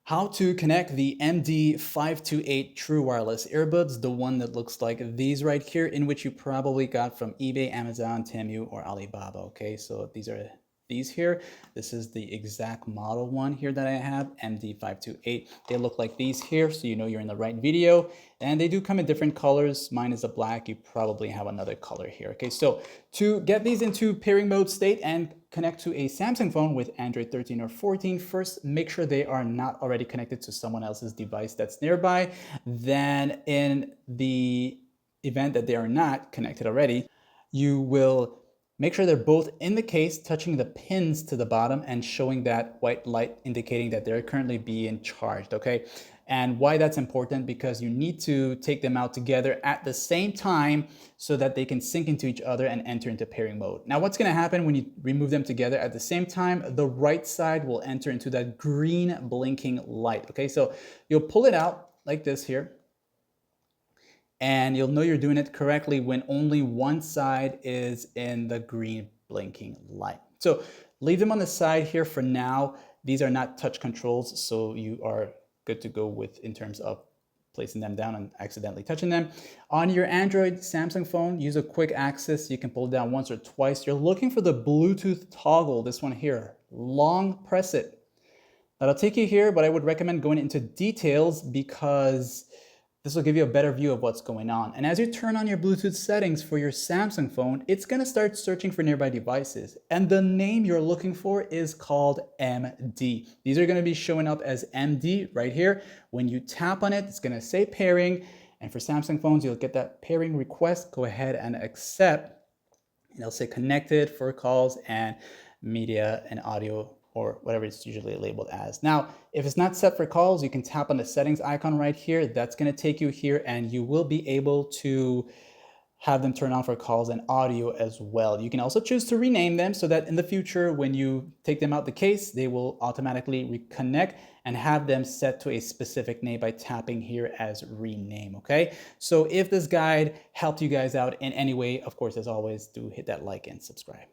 How to connect the MD528 True Wireless earbuds, the one that looks like these right here, in which you probably got from eBay, Amazon, Temu, or Alibaba. Okay, so these are these here. This is the exact model one here that I have, MD528. They look like these here, so you know you're in the right video. And they do come in different colors. Mine is a black. You probably have another color here. Okay, so to get these into pairing mode state and connect to a Samsung phone with Android 13 or 14, first make sure they are not already connected to someone else's device that's nearby. Then in the event that they are not connected already, you will make sure they're both in the case, touching the pins to the bottom and showing that white light indicating that they're currently being charged, okay? And why that's important, because you need to take them out together at the same time so that they can sync into each other and enter into pairing mode. Now, what's gonna happen when you remove them together at the same time, the right side will enter into that green blinking light, okay? So you'll pull it out like this here, and you'll know you're doing it correctly when only one side is in the green blinking light. So leave them on the side here for now. These are not touch controls, so you are good to go with in terms of placing them down and accidentally touching them. On your Android Samsung phone, use a quick access. You can pull it down once or twice. You're looking for the Bluetooth toggle, this one here. Long press it. That'll take you here, but I would recommend going into details because this will give you a better view of what's going on. And as you turn on your Bluetooth settings for your Samsung phone, it's gonna start searching for nearby devices. And the name you're looking for is called MD. These are gonna be showing up as MD right here. When you tap on it, it's gonna say pairing. And for Samsung phones, you'll get that pairing request. Go ahead and accept. And it'll say connected for calls and media and audio, or whatever it's usually labeled as. Now, if it's not set for calls, you can tap on the settings icon right here. That's gonna take you here and you will be able to have them turn on for calls and audio as well. You can also choose to rename them so that in the future, when you take them out the case, they will automatically reconnect and have them set to a specific name by tapping here as rename, okay? So if this guide helped you guys out in any way, of course, as always, do hit that like and subscribe.